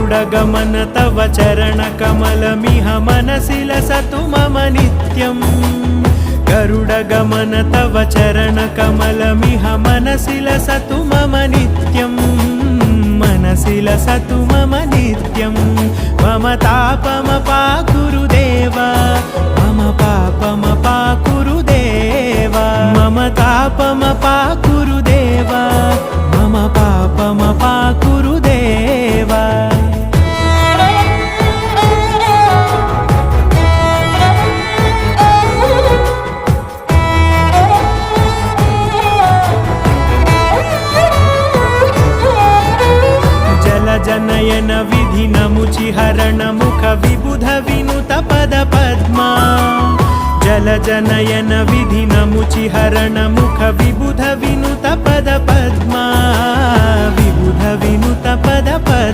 गरुडगमन तव चरणकमलमिह मनसि लसतु मम नित्यम् गरुडगमन तव चरणकमलमिह मनसि लसतु मम नित्यम् मनसि लसतु मम नित्यम् मम तापमपाकुरु देव मम पापमपाकुरु देव मम तापमपाकुरु देव मम पापमपाकुरु देव जनयन विधिनमुचिहरण मुख विबुध विनुत पद पद्मा जल जनयन विधिनमुचिहरण मुख विबुध विनुत पद पद्मा विबुध विनुत पद पद्मा।